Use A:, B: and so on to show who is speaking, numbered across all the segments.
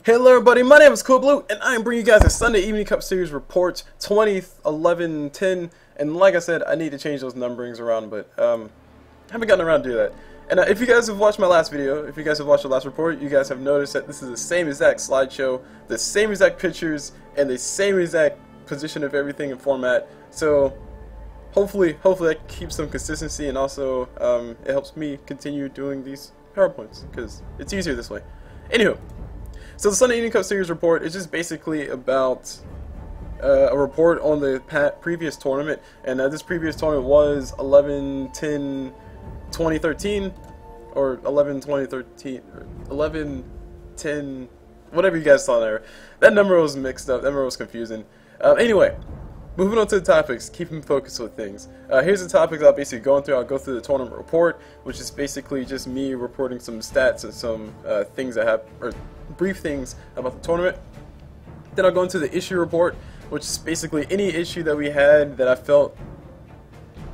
A: Hello everybody, my name is CulBlu, and I am bringing you guys a Sunday Evening Cup Series report, 20th, 11, 10, and like I said, I need to change those numberings around, but haven't gotten around to do that. And if you guys have watched my last video, if you guys have watched the last report, you guys have noticed that this is the same exact slideshow, the same exact pictures, and the same exact position of everything and format, so hopefully that keeps some consistency, and also it helps me continue doing these PowerPoints, because it's easier this way. Anywho. So the Sunday Evening Cup Series report is just basically about a report on the previous tournament, and this previous tournament was 11-10-2013, or 11-2013, 11-10, whatever you guys saw there. That number was mixed up, that number was confusing. Anyway, moving on to the topics, keeping focused with things. Here's the topics I'll basically go through. I'll go through the tournament report, which is basically just me reporting some stats and some things that have, or brief things about the tournament. Then I'll go into the issue report, which is basically any issue that we had that I felt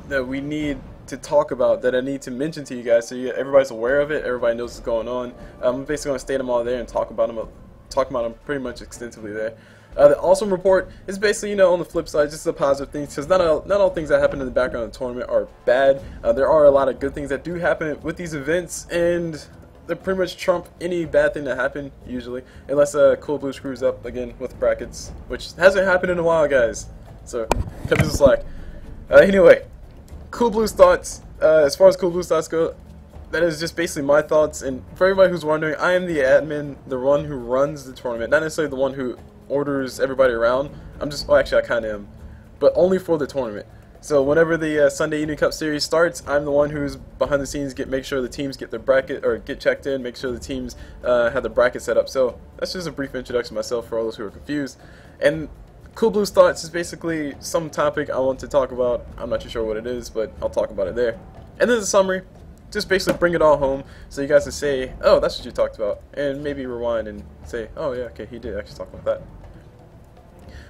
A: that we need to talk about, that I need to mention to you guys, so everybody's aware of it, everybody knows what's going on. I'm basically going to state them all there and talk about them pretty much extensively there. The awesome report is basically, on the flip side, just the positive things, because not all things that happen in the background of the tournament are bad. There are a lot of good things that do happen with these events, and they pretty much trump any bad thing that happened, usually, unless CulBlu screws up again with brackets, which hasn't happened in a while, guys, so cut me some slack. Anyway, CulBlu's thoughts, as far as CulBlu's thoughts go, that is just basically my thoughts, and for everybody who's wondering, I am the admin, the one who runs the tournament, not necessarily the one who orders everybody around. Well, actually I kind of am, but only for the tournament. So whenever the Sunday Evening Cup Series starts, I'm the one who's behind the scenes, make sure the teams get their bracket, or get checked in, make sure the teams have the bracket set up. So that's just a brief introduction to myself for all those who are confused. And CulBlu's thoughts is basically some topic I want to talk about. I'm not too sure what it is, but I'll talk about it there. And then the summary, just basically bring it all home, so you guys can say, oh, that's what you talked about, and maybe rewind and say, oh yeah, okay, he did actually talk about that.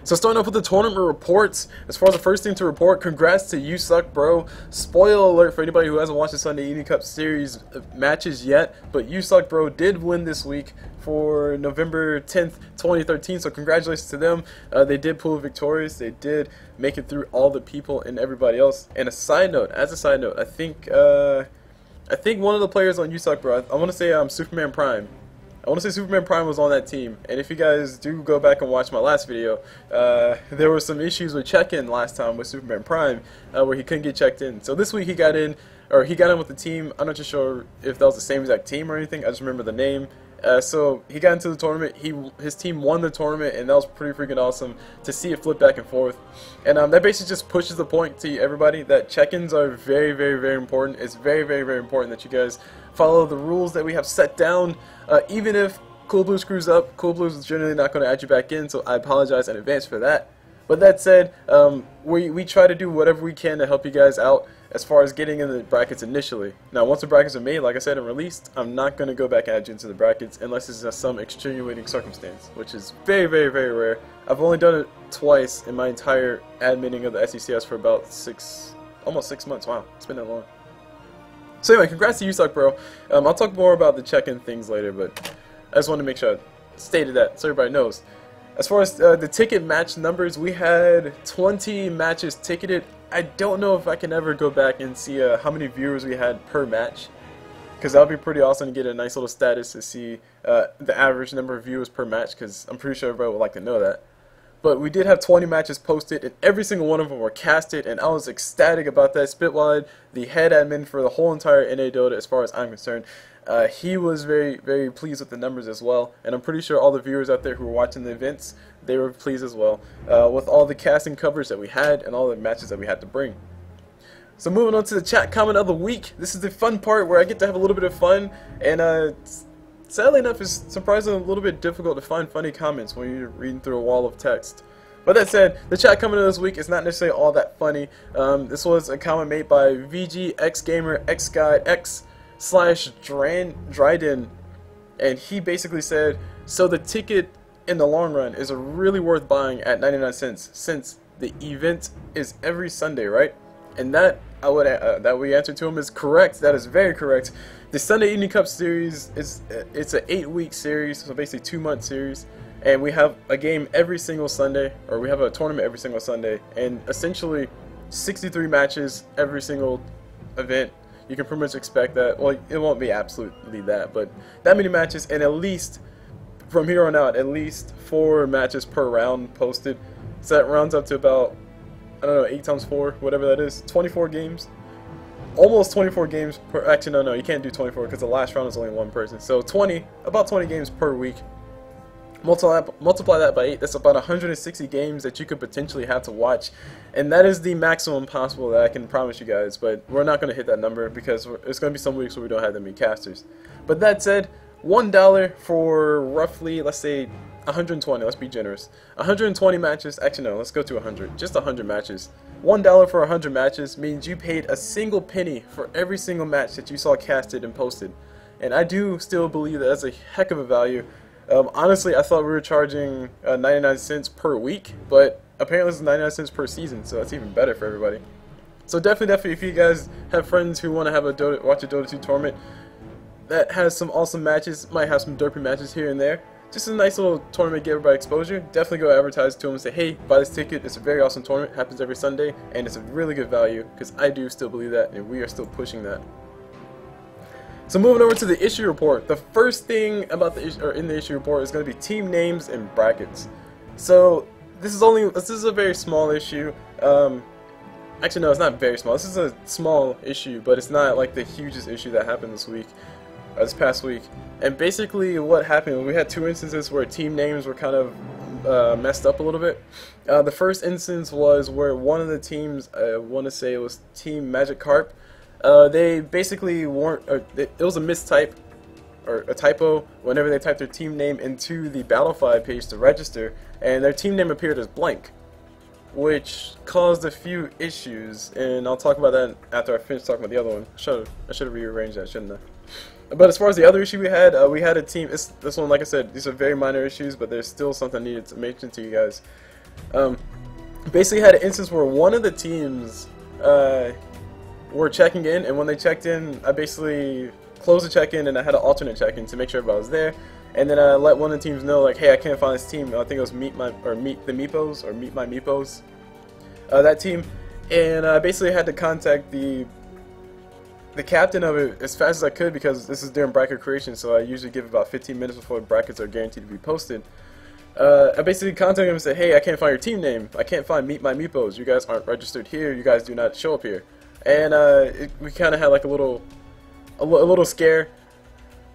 A: So starting off with the tournament reports, as far as the first thing to report, congrats to You Suck Bro. Spoiler alert for anybody who hasn't watched the Sunday Evening Cup Series matches yet, but You Suck Bro did win this week for November 10th, 2013, so congratulations to them. They did pull victorious, they did make it through all the people and everybody else. And as a side note, I think one of the players on You Suck Bro, I want to say Superman Prime. I want to say Superman Prime was on that team, and if you guys do go back and watch my last video, there were some issues with check-in last time with Superman Prime, where he couldn't get checked in. So this week he got in with the team. I'm not too sure if that was the same exact team or anything. I just remember the name. So he got into the tournament. His team won the tournament, and that was pretty freaking awesome to see it flip back and forth. And that basically just pushes the point to everybody that check-ins are very, very, very important. It's very, very, very important that you guys follow the rules that we have set down. Even if CulBlu screws up, CulBlu is generally not going to add you back in, so I apologize in advance for that. But that said, we try to do whatever we can to help you guys out as far as getting in the brackets initially. Now, once the brackets are made, like I said, and released, I'm not going to go back and add you into the brackets unless it's some extenuating circumstance, which is very, very, very rare. I've only done it twice in my entire adminning of the SECS for about almost 6 months. Wow, it's been that long. So anyway, congrats to You Suck Bro. I'll talk more about the check-in things later, but I just wanted to make sure I stated that so everybody knows. As far as the ticket match numbers, we had 20 matches ticketed. I don't know if I can ever go back and see how many viewers we had per match, because that would be pretty awesome to get a nice little status to see the average number of viewers per match, because I'm pretty sure everybody would like to know that. But we did have 20 matches posted, and every single one of them were casted, and I was ecstatic about that. Spit-Wad, the head admin for the whole entire NA Dota, as far as I'm concerned, he was very, very pleased with the numbers as well, and I'm pretty sure all the viewers out there who were watching the events, they were pleased as well, with all the casting coverage that we had and all the matches that we had to bring. So moving on to the chat comment of the week, this is the fun part where I get to have a little bit of fun, and sadly enough, it's surprisingly a little bit difficult to find funny comments when you're reading through a wall of text. But that said, the chat comment of this week is not necessarily all that funny. This was a comment made by VGXGamerXGuide/Dryden, and he basically said, so the ticket in the long run is really worth buying at 99 cents since the event is every Sunday, right? And that that we answered to him is correct. That is very correct. The Sunday Evening Cup series it's an 8-week series, so basically 2-month series, and we have a game every single Sunday, or we have a tournament every single Sunday, and essentially 63 matches every single event. You can pretty much expect that. Well, it won't be absolutely that, but that many matches, and at least from here on out, at least 4 matches per round posted. So that rounds up to about, I don't know, 8 times 4, whatever that is, 24 games. Almost 24 games per, actually no, you can't do 24 because the last round is only 1 person. So about 20 games per week. Multiply that by 8, that's about 160 games that you could potentially have to watch. And that is the maximum possible that I can promise you guys, but we're not going to hit that number because it's going to be some weeks where we don't have that many casters. But that said, $1 for roughly, let's say, 120, let's be generous. 120 matches, actually no, let's go to 100, just 100 matches. $1 for 100 matches means you paid a single penny for every single match that you saw casted and posted. And I do still believe that that's a heck of a value. Honestly, I thought we were charging 99 cents per week, but apparently it's 99 cents per season, so that's even better for everybody. So definitely, if you guys have friends who want to have watch a Dota 2 tournament that has some awesome matches, might have some derpy matches here and there, just a nice little tournament, get everybody exposure, definitely go advertise to them and say, hey, buy this ticket, it's a very awesome tournament, happens every Sunday, and it's a really good value, because I do still believe that, and we are still pushing that. So moving over to the issue report, the first thing about the issue, or in the issue report, is going to be team names and brackets. So this is a very small issue. Actually, no, it's not very small. This is a small issue, but it's not like the hugest issue that happened this past week. And basically, what happened? We had 2 instances where team names were kind of messed up a little bit. The first instance was where one of the teams, I want to say it was Team Magic Carp. They basically weren't, it was a mistype, or a typo, whenever they typed their team name into the Battlefy page to register, and their team name appeared as blank, which caused a few issues, and I'll talk about that after I finish talking about the other one. I should have rearranged that, shouldn't I? But as far as the other issue we had a team, this one, like I said, these are very minor issues, but there's still something I needed to mention to you guys. Basically had an instance where one of the teams, were checking in, and when they checked in, I basically closed the check-in and I had an alternate check-in to make sure everybody was there, and then I let one of the teams know, like, hey, I can't find this team. I think it was Meet My Meepos, that team, and I basically had to contact the captain of it as fast as I could, because this is during bracket creation, so I usually give about 15 minutes before brackets are guaranteed to be posted. I basically contacted him and said, hey, I can't find your team name. I can't find Meet My Meepos. You guys aren't registered here. You guys do not show up here. And we kind of had like a little scare,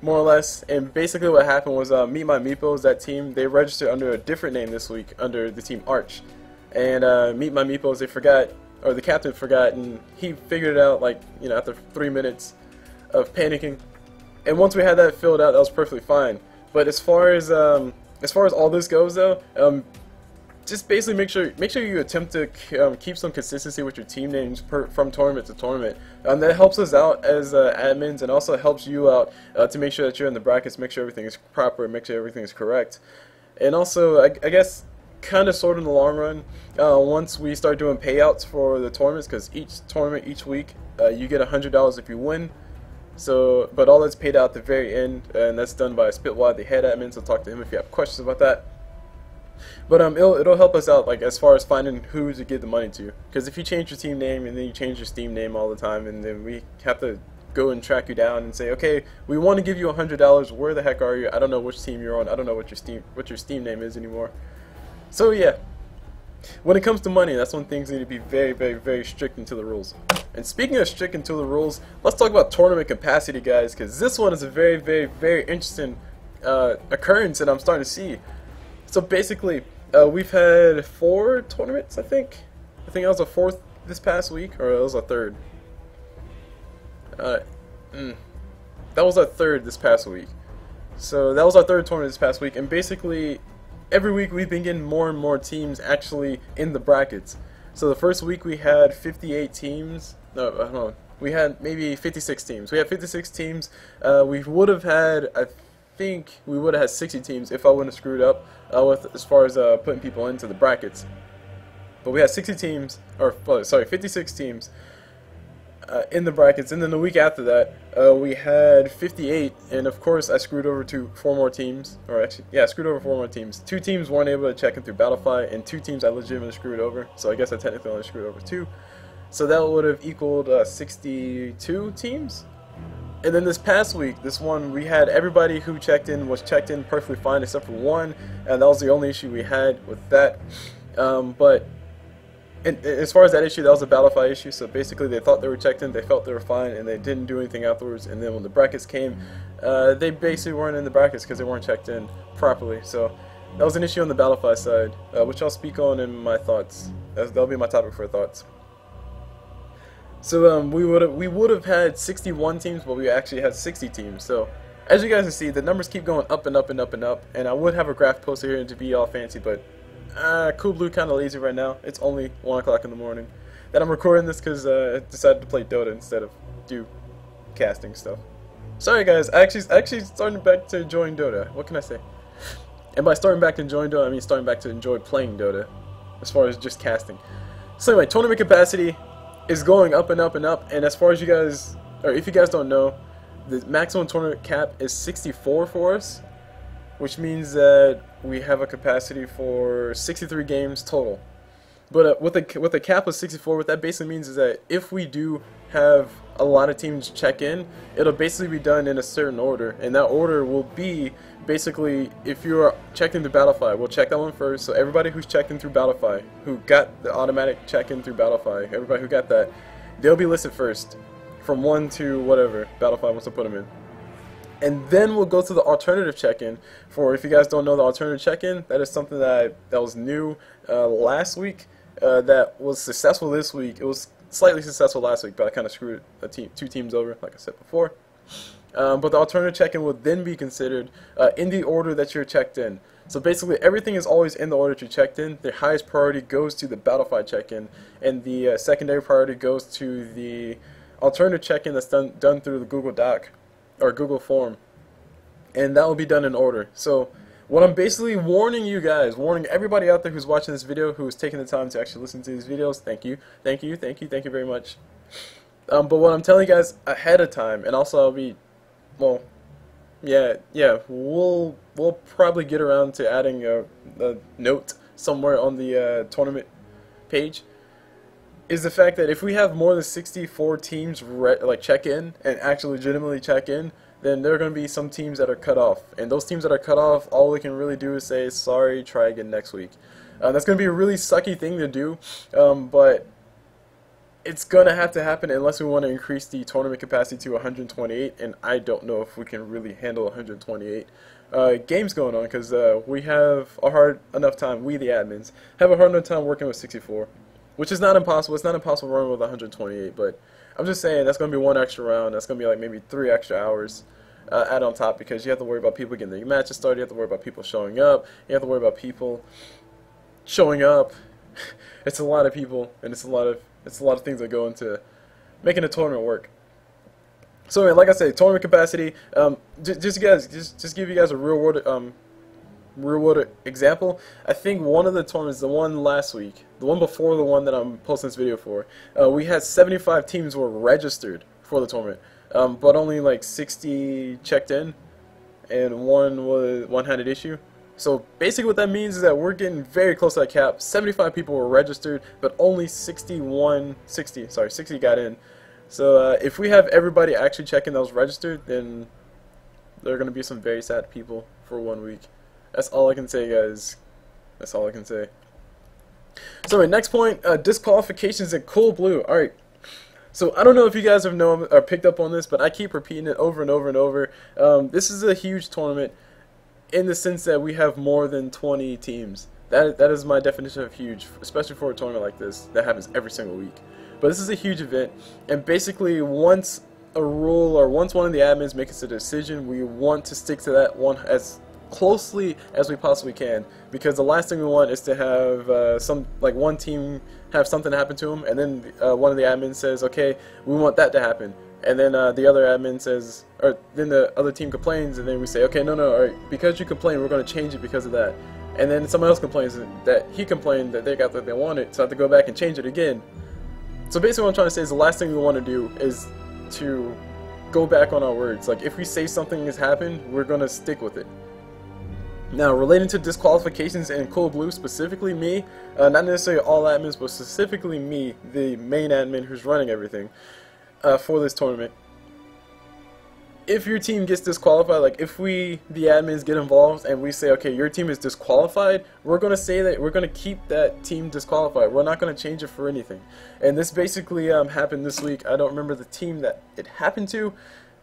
A: more or less. And basically what happened was Meet My Meepos, that team, they registered under a different name this week, under the team Arch. And Meet My Meepos, they forgot, or the captain forgot, and he figured it out, like, you know, after 3 minutes of panicking. And once we had that filled out, that was perfectly fine. But as far as all this goes, though, just basically make sure you attempt to keep some consistency with your team names from tournament to tournament. That helps us out as admins, and also helps you out to make sure that you're in the brackets, make sure everything is proper, make sure everything is correct. And also, I guess, kind of sort of in the long run, once we start doing payouts for the tournaments, because each tournament, each week, you get $100 if you win. So, but all that's paid out at the very end, and that's done by Spit-Wad, the head admin, so talk to him if you have questions about that. But it'll help us out, like, as far as finding who to give the money to. Because if you change your team name and then you change your Steam name all the time, and then we have to go and track you down and say, okay, we want to give you $100. Where the heck are you? I don't know which team you're on. I don't know what your Steam name is anymore. So yeah, when it comes to money, that's when things need to be very, very, very strict into the rules. And speaking of strict into the rules, let's talk about tournament capacity, guys, because this one is a very, very, very interesting occurrence that I'm starting to see. So basically, we've had 4 tournaments, I think. I think that was a 4th this past week, or it was a 3rd. That was our 3rd this past week. So that was our 3rd tournament this past week, and basically, every week we've been getting more and more teams actually in the brackets. So the first week we had 58 teams. No, hold on. We had maybe 56 teams. We had 56 teams. We would have had, I think we would have had 60 teams if I wouldn't have screwed up with as far as putting people into the brackets. But we had 60 teams, or sorry, 56 teams. in the brackets, and then the week after that, we had 58, and of course I screwed over four more teams, or actually, yeah, I screwed over 4 more teams. 2 teams weren't able to check in through Battlefy, and 2 teams I legitimately screwed over, so I guess I technically only screwed over 2. So that would have equaled 62 teams. And then this past week, this one, we had everybody who checked in was checked in perfectly fine except for 1, and that was the only issue we had with that. But as far as that issue, that was a Battlefy issue, so basically they thought they were checked in, they felt they were fine, and they didn't do anything afterwards, and then when the brackets came, they basically weren't in the brackets because they weren't checked in properly. So that was an issue on the Battlefy side, which I'll speak on in my thoughts. That'll be my topic for thoughts. So we would have had 61 teams, but we actually had 60 teams. So as you guys can see, the numbers keep going up and up and up and up. And I would have a graph posted here to be all fancy, but CulBlu kind of lazy right now. It's only 1 o'clock in the morning that I'm recording this because I decided to play Dota instead of do casting stuff. Sorry guys, I actually starting back to enjoying Dota. What can I say? And by starting back to enjoying Dota, I mean starting back to enjoy playing Dota, as far as just casting. So anyway, tournament capacity is going up and up and up, and as far as you guys, or if you guys don't know, the maximum tournament cap is 64 for us, which means that we have a capacity for 63 games total. But with a cap of 64, what that basically means is that if we do have a lot of teams check in, it'll basically be done in a certain order, and that order will be basically, if you're checked into Battlefy, we'll check that one first. So everybody who's checked in through Battlefy, who got the automatic check-in through Battlefy, everybody who got that, they'll be listed first, from 1 to whatever Battlefy wants to put them in. And then we'll go to the alternative check-in. For, if you guys don't know the alternative check-in, that is something that was new last week, that was successful this week. It was slightly successful last week, but I kind of screwed 2 teams over, like I said before. But the alternative check-in will then be considered in the order that you're checked in. So basically everything is always in the order that you're checked in. The highest priority goes to the Battlefy check-in, and the secondary priority goes to the alternative check-in that's done through the Google Doc or Google Form, and that will be done in order. So what I'm basically warning you guys, warning everybody out there who's watching this video, who's taking the time to actually listen to these videos, thank you very much. But what I'm telling you guys ahead of time, and also I'll be, well, yeah, we'll probably get around to adding a note somewhere on the tournament page, is the fact that if we have more than 64 teams like check in and actually legitimately check in, then there are going to be some teams that are cut off, and those teams that are cut off, all we can really do is say sorry, try again next week. That's going to be a really sucky thing to do, but it's going to have to happen unless we want to increase the tournament capacity to 128, and I don't know if we can really handle 128 games going on, because we have a hard enough time, we the admins, have a hard enough time working with 64, which is not impossible. It's not impossible running with 128, but I'm just saying that's going to be 1 extra round. That's going to be like maybe 3 extra hours add on top, because you have to worry about people getting their matches started, you have to worry about people showing up, you have to worry about people showing up. It's a lot of people, and it's a lot of things that go into making a tournament work. So anyway, like I said, tournament capacity. Just give you guys a real world example. I think one of the tournaments, the one last week, the one before the one that I'm posting this video for, we had 75 teams were registered for the tournament, but only like 60 checked in, and one had an issue. So basically what that means is that we're getting very close to that cap. 75 people were registered, but only 60 got in. So if we have everybody actually checking that was registered, then there are going to be some very sad people for 1 week. That's all I can say, guys. That's all I can say. So anyway, next point, disqualifications in CulBlu. Alright. So I don't know if you guys have known or picked up on this, but I keep repeating it over and over and over. This is a huge tournament in the sense that we have more than 20 teams. That is my definition of huge, especially for a tournament like this that happens every single week. But this is a huge event, and basically once a rule or once one of the admins makes a decision, we want to stick to that one as closely as we possibly can, because the last thing we want is to have one team have something happen to them, and then one of the admins says, okay, we want that to happen, and then the other admin says, or then the other team complains, and then we say, okay, no, all right, because you complained, we're going to change it because of that, and then someone else complains that he complained that they got what they wanted, so I have to go back and change it again. So basically what I'm trying to say is the last thing we want to do is to go back on our words. Like, if we say something has happened, we're going to stick with it. Now, relating to disqualifications and CulBlu, specifically me, not necessarily all admins, but specifically me, the main admin who's running everything for this tournament. If your team gets disqualified, like if we, the admins, get involved and we say, okay, your team is disqualified, we're going to say that we're going to keep that team disqualified. We're not going to change it for anything. And this basically happened this week. I don't remember the team that it happened to,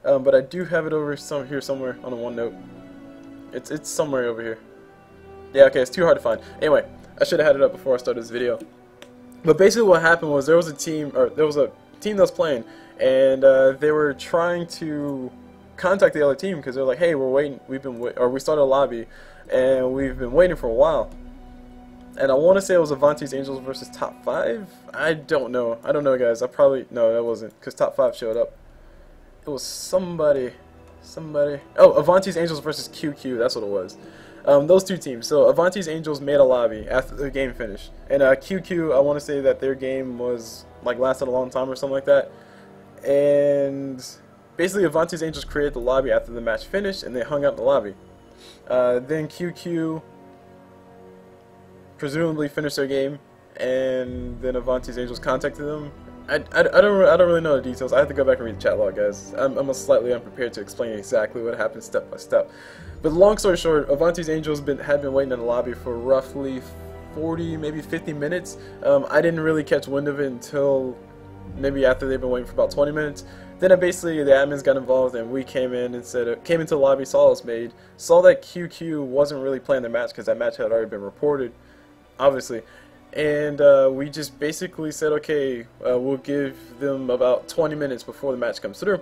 A: but I do have it over here somewhere on a OneNote. It's somewhere over here. Yeah, okay, it's too hard to find. Anyway, I should have had it up before I started this video. But basically what happened was there was a team that was playing, and they were trying to contact the other team because they're like, hey, we're waiting, we started a lobby and we've been waiting for a while. And I want to say it was Avanti's Angels versus Top 5. I don't know guys. No, that wasn't, because Top 5 showed up. It was somebody. Oh, Avanti's Angels versus QQ, that's what it was. Those two teams. So Avanti's Angels made a lobby after the game finished, and QQ, I want to say that their game was like lasted a long time or something like that. And basically Avanti's Angels created the lobby after the match finished, and they hung out in the lobby. Then QQ presumably finished their game, and then Avanti's Angels contacted them. I don't really know the details. I have to go back and read the chat log, guys. I'm slightly unprepared to explain exactly what happened step by step. But long story short, Avanti's Angels had been waiting in the lobby for roughly 40, maybe 50 minutes. I didn't really catch wind of it until maybe after they've been waiting for about 20 minutes. Then basically the admins got involved, and we came in and came into the lobby, saw it was made, saw that QQ wasn't really playing their match because that match had already been reported, obviously. And we just basically said, okay, we'll give them about 20 minutes before the match comes through.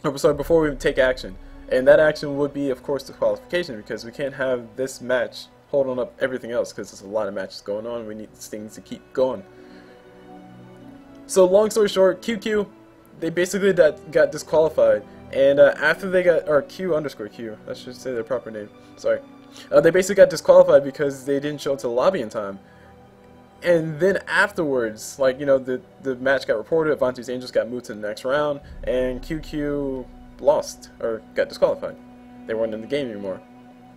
A: Or, sorry, before we take action. And that action would be, of course, disqualification, because we can't have this match holding up everything else, because there's a lot of matches going on. We need things to keep going. So long story short, QQ, they basically got disqualified. And after they got, or Q_Q, I should say their proper name, sorry. They basically got disqualified because they didn't show up to the lobby in time. And then afterwards, like, you know, the match got reported, Avanti's Angels got moved to the next round, and QQ lost, or got disqualified. They weren't in the game anymore.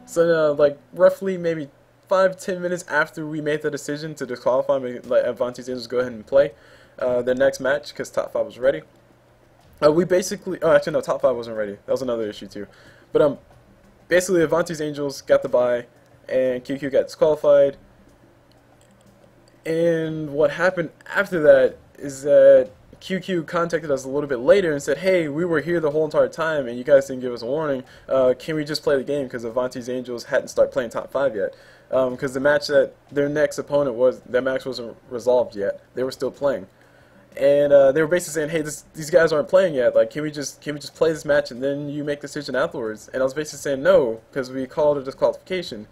A: So, like, roughly maybe 5-10 minutes after we made the decision to disqualify, let Avanti's Angels go ahead and play their next match, because Top 5 was ready. We basically, oh, actually, no, Top 5 wasn't ready. That was another issue, too. But, basically, Avanti's Angels got the bye, and QQ got disqualified. And what happened after that is that QQ contacted us a little bit later and said, hey, we were here the whole entire time and you guys didn't give us a warning. Can we just play the game? Because Avanti's Angels hadn't started playing Top 5 yet. Because the match that their next opponent was, that match wasn't resolved yet. They were still playing. And they were basically saying, hey, these guys aren't playing yet. Like, can we just play this match and then you make the decision afterwards? And I was basically saying no, because we called it disqualification.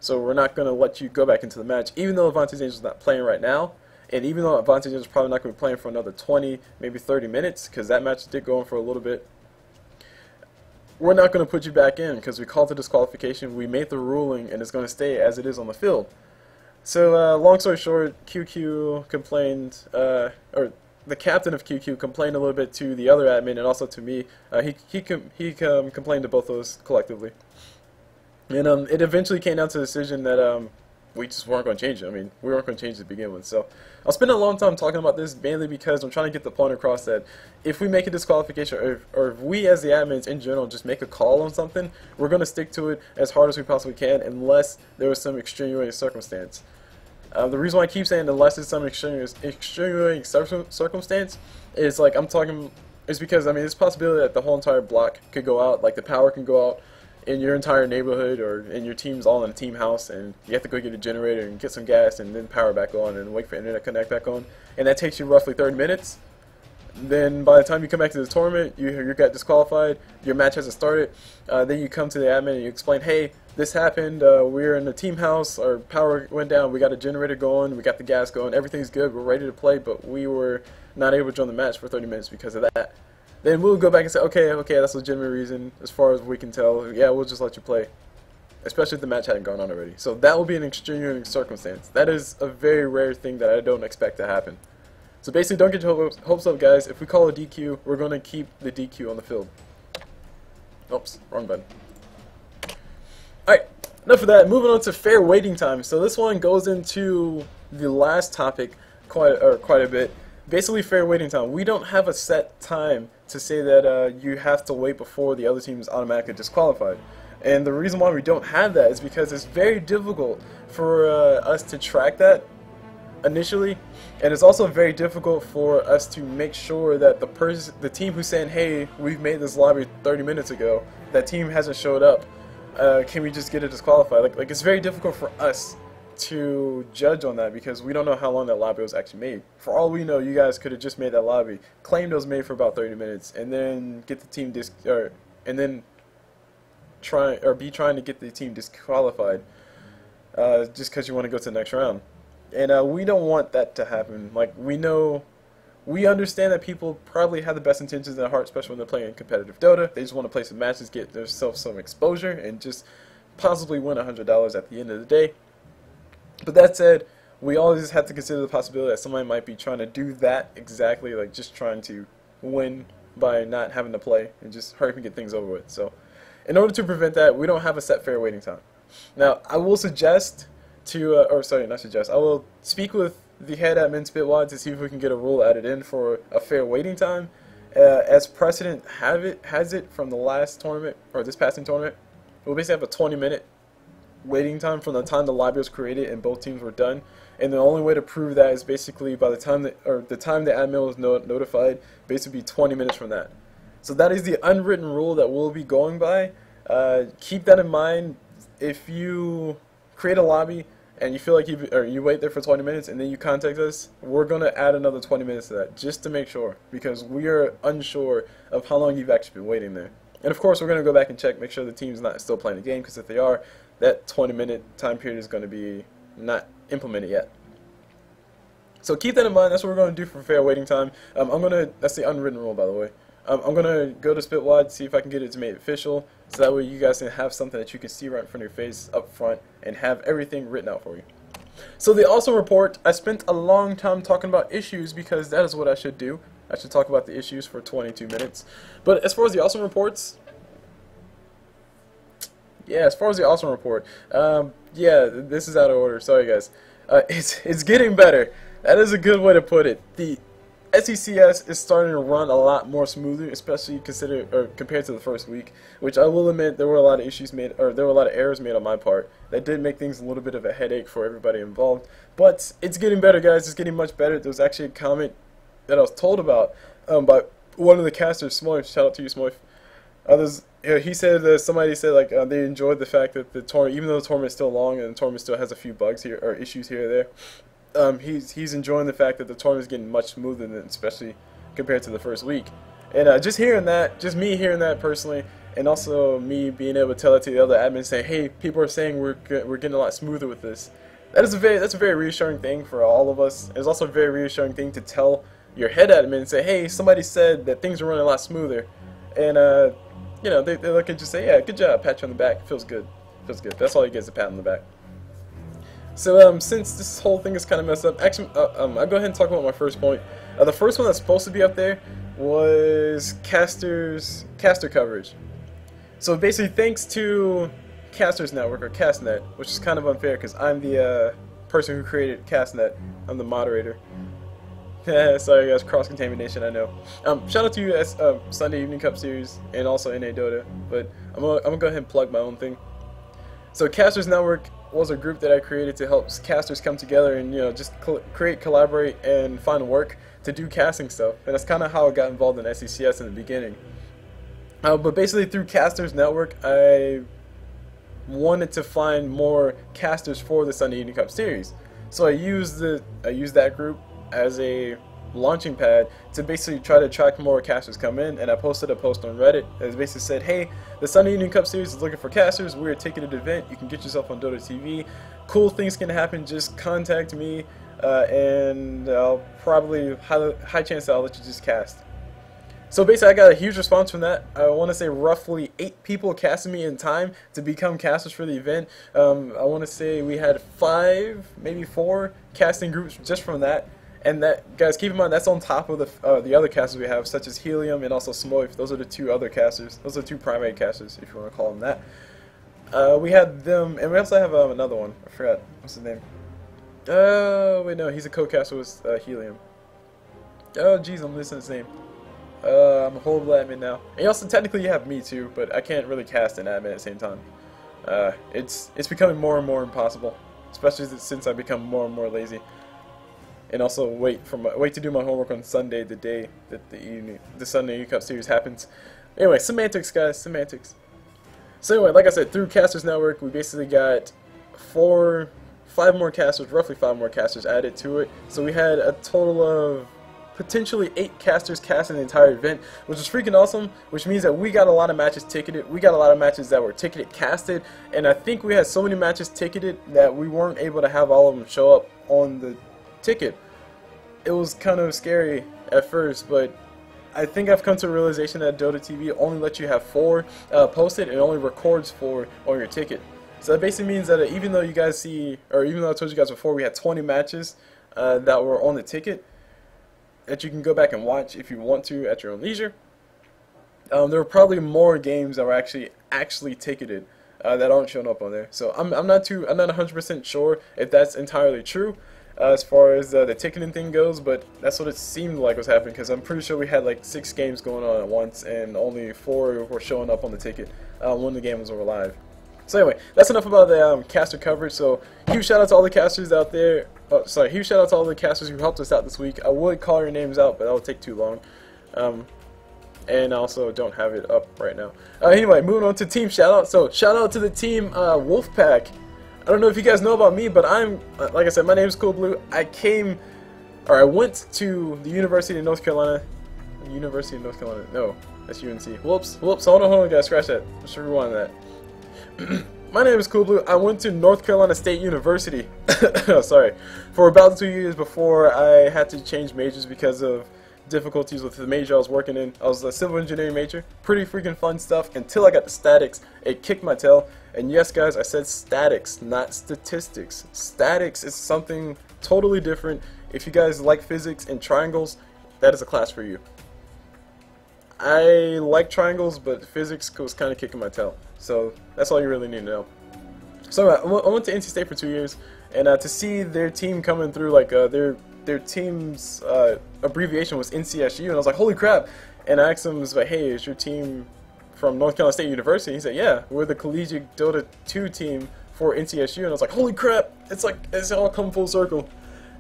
A: So we're not going to let you go back into the match, even though Avanti's Angels is not playing right now, and even though Avanti's Angels is probably not going to be playing for another 20, maybe 30 minutes, because that match did go on for a little bit. We're not going to put you back in, because we called the disqualification, we made the ruling, and it's going to stay as it is on the field. So, long story short, QQ complained, or the captain of QQ complained a little bit to the other admin, and also to me. He complained to both of us collectively. And it eventually came down to the decision that we just weren't going to change it. I mean, we weren't going to change it to begin with. So I'll spend a long time talking about this, mainly because I'm trying to get the point across that if we make a disqualification, or if we as the admins in general just make a call on something, we're going to stick to it as hard as we possibly can, unless there was some extenuating circumstance. The reason why I keep saying unless it's some extenuating circumstance is, like, is because, I mean, there's a possibility that the whole entire block could go out, like the power can go out in your entire neighborhood, or in your team's all in a team house, and you have to go get a generator and get some gas and then power back on and wait for internet connect back on, and that takes you roughly 30 minutes. Then by the time you come back to the tournament, you got disqualified, your match hasn't started, then you come to the admin and you explain, hey, this happened, we're in the team house, our power went down, we got a generator going, we got the gas going, everything's good, we're ready to play, but we were not able to join the match for 30 minutes because of that. Then we'll go back and say, okay, that's a legitimate reason, as far as we can tell. Yeah, we'll just let you play, especially if the match hadn't gone on already. So that will be an extenuating circumstance. That is a very rare thing that I don't expect to happen. So basically, don't get your hopes up, guys. If we call a DQ, we're going to keep the DQ on the field. Oops, wrong button. Alright, enough of that. Moving on to fair waiting time. So this one goes into the last topic quite a bit. Basically, fair waiting time. We don't have a set time to say that you have to wait before the other team is automatically disqualified. And the reason why we don't have that is because it's very difficult for us to track that initially, and it's also very difficult for us to make sure that the team who's saying, hey, we've made this lobby 30 minutes ago, that team hasn't showed up, can we just get it disqualified? Like it's very difficult for us to judge on that because we don't know how long that lobby was actually made. For all we know, you guys could have just made that lobby, claimed it was made for about 30 minutes, and then get the team and then trying to get the team disqualified just because you want to go to the next round. And we don't want that to happen. Like, we understand that people probably have the best intentions in their heart, especially when they're playing competitive Dota. They just want to play some matches, get themselves some exposure, and just possibly win $100 at the end of the day. But that said, we always have to consider the possibility that somebody might be trying to do that exactly, like just trying to win by not having to play and just hurry up and get things over with. So, in order to prevent that, we don't have a set fair waiting time. Now, I will suggest I will speak with the head admin Spit-Wad to see if we can get a rule added in for a fair waiting time. As precedent has it from the last tournament, or this passing tournament, we'll basically have a 20-minute waiting time from the time the lobby was created and both teams were done. And the only way to prove that is basically by the time the admin was notified, basically 20 minutes from that. So that is the unwritten rule that we'll be going by. Keep that in mind. If you create a lobby and you feel like you wait there for 20 minutes and then you contact us, we're going to add another 20 minutes to that just to make sure, because we are unsure of how long you've actually been waiting there. And of course, we're going to go back and check, make sure the team's not still playing the game, because if they are, that 20-minute time period is going to be not implemented yet. So keep that in mind. That's what we're going to do for fair waiting time. That's the unwritten rule, by the way. I'm going to go to Spit-Wad, see if I can get it to make it official, so that way you guys can have something that you can see right in front of your face up front and have everything written out for you. So the awesome report, I spent a long time talking about issues because that is what I should do. I should talk about the issues for 22 minutes. But as far as the awesome reports, yeah, this is out of order. Sorry, guys. It's getting better. That is a good way to put it. The SECS is starting to run a lot more smoothly, especially compared to the first week, which I will admit there were a lot of issues made, or there were a lot of errors made on my part. That did make things a little bit of a headache for everybody involved. But it's getting better, guys. It's getting much better. There was actually a comment that I was told about by one of the casters, Smoif. Shout out to you, Smoif. He said somebody said like they enjoyed the fact that the tournament, even though the tournament is still long and the tournament still has a few bugs here or issues here or there. He's enjoying the fact that the tournament is getting much smoother than, especially compared to the first week. And just hearing that, just me hearing that personally, and also me being able to tell it to the other admins, saying, "Hey, people are saying we're getting a lot smoother with this." That's a very reassuring thing for all of us. It's also a very reassuring thing to tell your head admin and say, "Hey, somebody said that things are running a lot smoother," and you know, they look at you and say, "Yeah, good job, pat you on the back. Feels good, feels good." That's all you get is a pat on the back. So since this whole thing is kind of messed up, actually, I'll go ahead and talk about my first point. The first one that's supposed to be up there was caster coverage. So basically, thanks to Casters Network, or CastNet, which is kind of unfair because I'm the person who created CastNet. I'm the moderator. Sorry guys, cross-contamination, I know. Shout out to you as Sunday Evening Cup Series and also NA Dota, but I'm gonna go ahead and plug my own thing. So Casters Network was a group that I created to help casters come together and, you know, just create, collaborate, and find work to do casting stuff. And that's kind of how I got involved in SECS in the beginning. But basically through Casters Network, I wanted to find more casters for the Sunday Evening Cup Series. So I used that group as a launching pad to basically try to attract more casters come in, and I posted a post on Reddit that basically said, "Hey, the Sunday Evening Cup Series is looking for casters. We're a ticketed event. You can get yourself on Dota TV. Cool things can happen. Just contact me, and I'll probably high chance that I'll let you just cast." So basically, I got a huge response from that. I want to say roughly 8 people casted me in time to become casters for the event. I want to say we had 5, maybe 4 casting groups just from that. And that, guys, keep in mind that's on top of the other casters we have, such as Helium and also Smoif. Those are the two other casters. Those are two primary casters, if you want to call them that. We had them, and we also have another one. I forgot what's his name. Wait, no, he's a co-caster with Helium. Oh, jeez, I'm missing his name. I'm a horrible admin now. And also, technically, you have me too, but I can't really cast an admin at the same time. It's becoming more and more impossible, especially since I become more and more lazy. And also wait to do my homework on Sunday, the day that the Sunday U Cup series happens. Anyway, semantics, guys, semantics. So anyway, like I said, through Casters Network, we basically got roughly 5 more casters added to it. So we had a total of potentially 8 casters casting the entire event, which is freaking awesome, which means that we got a lot of matches ticketed. We got a lot of matches that were ticketed casted, and I think we had so many matches ticketed that we weren't able to have all of them show up on the ticket. It was kind of scary at first, but I think I've come to a realization that Dota TV only lets you have 4 posted and only records 4 on your ticket. So that basically means that even though you guys see, or even though I told you guys before, we had 20 matches that were on the ticket that you can go back and watch if you want to at your own leisure. There were probably more games that were actually ticketed that aren't showing up on there. So I'm not 100% sure if that's entirely true as far as the ticketing thing goes, but that's what it seemed like was happening, because I'm pretty sure we had like 6 games going on at once and only 4 were showing up on the ticket when the games were live. So anyway, that's enough about the caster coverage. So huge shout out to all the casters out there. Oh, sorry, huge shout out to all the casters who helped us out this week. I would call your names out, but that would take too long. And I also don't have it up right now. Anyway, moving on to team shout out. So shout out to the team Wolfpack. I don't know if you guys know about me, but I'm, like I said, my name is CulBlu. I went to the University of North Carolina. No, that's UNC. Whoops, hold on, guys, scratch that. Let's rewind that. My name is CulBlu. I went to North Carolina State University, sorry, for about 2 years before I had to change majors because of difficulties with the major I was working in. I was a civil engineering major. Pretty freaking fun stuff until I got to statics. It kicked my tail. And yes, guys, I said statics, not statistics. Statics is something totally different. If you guys like physics and triangles, that is a class for you. I like triangles, but physics was kind of kicking my tail. So that's all you really need to know. So I went to NC State for 2 years, and to see their team coming through, like their team's abbreviation was NCSU, and I was like, holy crap! And I asked him, I was like, hey, is your team from North Carolina State University? He said, yeah, we're the Collegiate Dota 2 team for NCSU, and I was like, holy crap! It's all come full circle.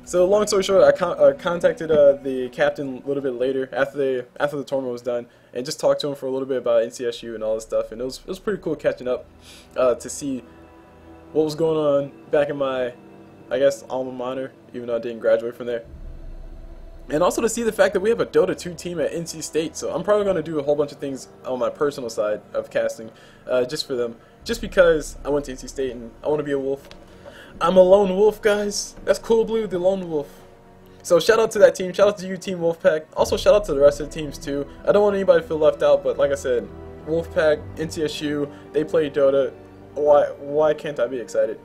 A: So long story short, I contacted the captain a little bit later after the tournament was done, and just talked to him for a little bit about NCSU and all this stuff, and it was pretty cool catching up to see what was going on back in my, I guess, alma mater, even though I didn't graduate from there. And also to see the fact that we have a Dota 2 team at NC State, so I'm probably going to do a whole bunch of things on my personal side of casting just for them, just because I went to NC State and I want to be a wolf. I'm a lone wolf, guys. That's CulBlu, the lone wolf. So shout out to that team. Shout out to you, Team Wolfpack. Also shout out to the rest of the teams too. I don't want anybody to feel left out, but like I said, Wolfpack, NCSU, they play Dota. Why can't I be excited?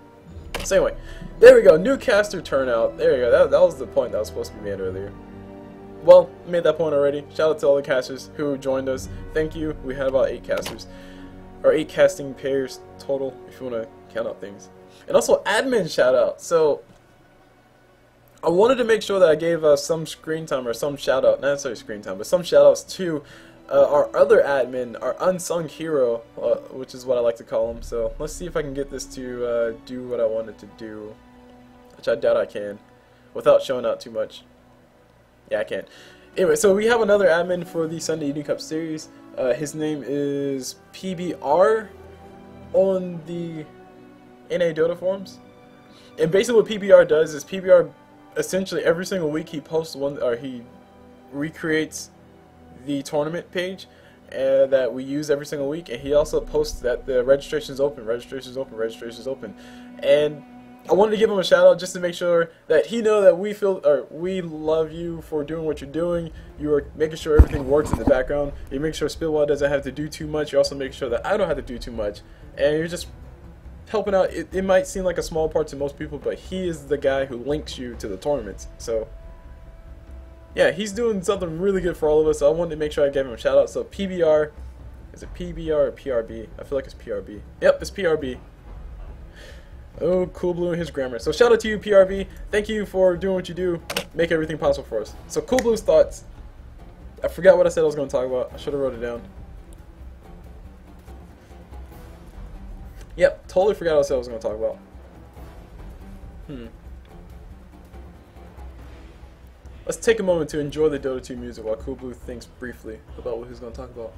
A: So anyway, there we go. New caster turnout. There you go. That was the point that was supposed to be made earlier. Well, made that point already. Shout out to all the casters who joined us. Thank you. We had about 8 casters, or 8 casting pairs total, if you want to count out things. And also admin shout out. So I wanted to make sure that I gave some screen time, or some shout out, not necessarily screen time, but some shout outs to our other admin, our unsung hero, which is what I like to call him. So let's see if I can get this to do what I wanted to do, which I doubt I can, without showing out too much. Yeah, I can. Anyway, so we have another admin for the Sunday U Cup series. His name is PBR on the NA Dota forums. And basically what PBR does is PBR essentially every single week he posts one, or he recreates the tournament page that we use every single week, and he also posts that the registration is open, registration is open, registration is open. And I wanted to give him a shout out just to make sure that he know that we love you for doing what you're doing. You are making sure everything works in the background. You make sure Spit-Wad doesn't have to do too much. You also make sure that I don't have to do too much. And you're just helping out. It might seem like a small part to most people, but he is the guy who links you to the tournaments. So yeah, he's doing something really good for all of us. So I wanted to make sure I gave him a shout out. So PBR, is it PBR or PRB? I feel like it's PRB. Yep, it's PRB. Oh, CulBlu and his grammar. So shout out to you, PRB. Thank you for doing what you do. Make everything possible for us. So CulBlu's thoughts. I forgot what I said I was going to talk about. I should have wrote it down. Yep, totally forgot what I said I was going to talk about. Let's take a moment to enjoy the Dota 2 music while CulBlu thinks briefly about what he's going to talk about.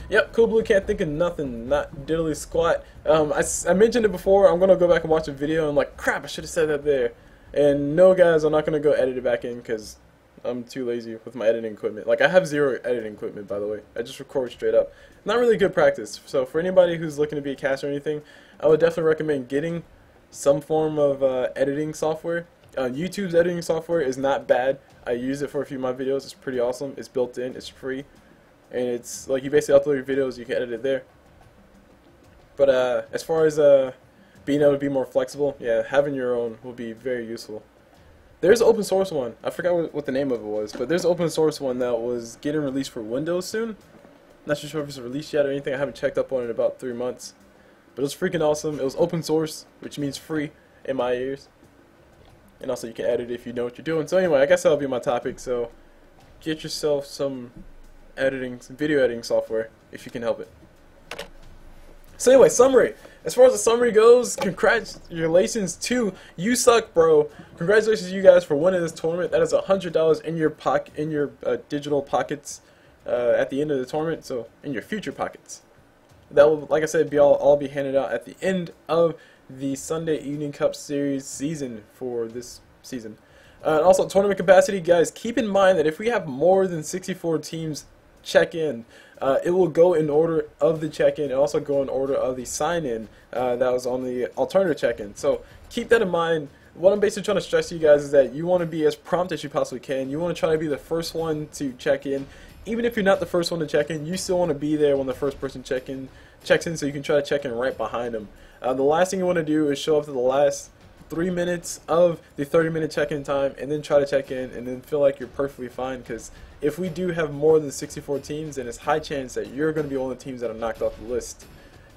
A: Yep, CulBlu can't think of nothing, not diddly squat. I mentioned it before. I'm going to go back and watch a video and I'm like, crap, I should have said that there. And no, guys, I'm not going to go edit it back in because I'm too lazy with my editing equipment. Like, I have zero editing equipment, by the way. I just record straight up. Not really good practice. So for anybody who's looking to be a caster or anything, I would definitely recommend getting some form of editing software. YouTube's editing software is not bad. I use it for a few of my videos. It's pretty awesome. It's built in. It's free. And it's like you basically upload your videos, you can edit it there. But as far as being able to be more flexible, yeah, having your own will be very useful. There's an open source one. I forgot what the name of it was, but there's an open source one that was getting released for Windows soon. Not too sure if it's released yet or anything. I haven't checked up on it in about 3 months. But it was freaking awesome. It was open source, which means free in my ears. And also you can edit it if you know what you're doing. So anyway, I guess that'll be my topic. So get yourself some video editing software if you can help it. So anyway, summary. As far as the summary goes, congratulations to You Suck Bro. Congratulations to you guys for winning this tournament. That is $100 in your digital pockets at the end of the tournament. So in your future pockets. That will, like I said, all be handed out at the end of the Sunday Evening Cup Series season for this season. And also tournament capacity, guys. Keep in mind that if we have more than 64 teams check in, it will go in order of the check-in and also go in order of the sign-in that was on the alternative check-in. So keep that in mind. What I'm basically trying to stress to you guys is that you want to be as prompt as you possibly can. You want to try to be the first one to check in. Even if you're not the first one to check in, you still want to be there when the first person checks in so you can try to check in right behind them. The last thing you want to do is show up to the last 3 minutes of the 30-minute check-in time and then try to check in and then feel like you're perfectly fine, because if we do have more than 64 teams, then it's high chance that you're going to be one of the teams that are knocked off the list.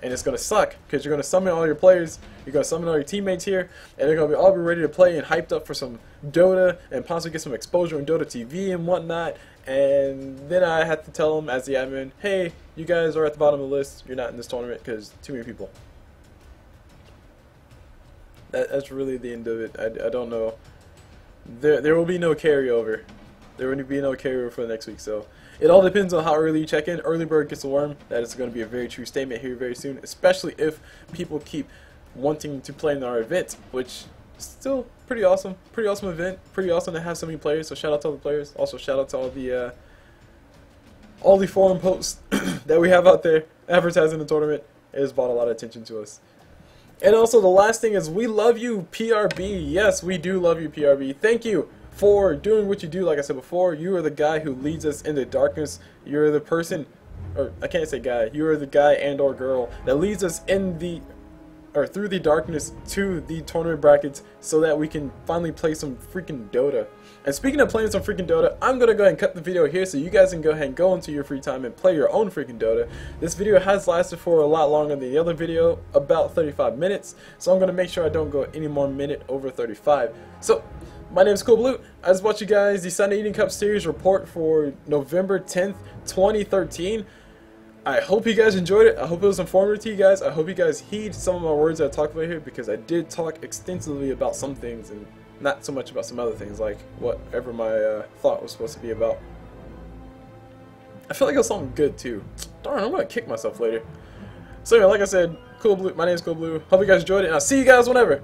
A: And it's going to suck, because you're going to summon all your players, you're going to summon all your teammates here, and they're going to all be ready to play and hyped up for some Dota and possibly get some exposure on Dota TV and whatnot. And then I have to tell them as the admin, hey, you guys are at the bottom of the list, you're not in this tournament because too many people. That's really the end of it. I don't know. There will be no carryover. There will be no carryover for the next week. So it all depends on how early you check in. Early bird gets the worm. That is going to be a very true statement here very soon, especially if people keep wanting to play in our event, which is still pretty awesome. Pretty awesome event. Pretty awesome to have so many players. So shout out to all the players. Also shout out to all the forum posts that we have out there advertising the tournament. It has brought a lot of attention to us. And also the last thing is, we love you, PRB. Yes, we do love you, PRB. Thank you for doing what you do. Like I said before, you are the guy who leads us into darkness. You're the person, or I can't say guy, you are the guy and or girl that leads us in through the darkness to the tournament brackets so that we can finally play some freaking Dota. And speaking of playing some freaking Dota, I'm going to go ahead and cut the video here so you guys can go ahead and go into your free time and play your own freaking Dota. This video has lasted for a lot longer than the other video, about 35 minutes. So I'm going to make sure I don't go any more minute over 35. So, my name is CulBlu. I just watched you guys the Sunday Evening Cup Series report for November 10th, 2013. I hope you guys enjoyed it. I hope it was informative to you guys. I hope you guys heed some of my words that I talked about here, because I did talk extensively about some things and not so much about some other things, like whatever my thought was supposed to be about. I feel like it was something good too. Darn, I'm gonna kick myself later. So anyway, like I said, CulBlu. My name is CulBlu. Hope you guys enjoyed it, and I'll see you guys whenever.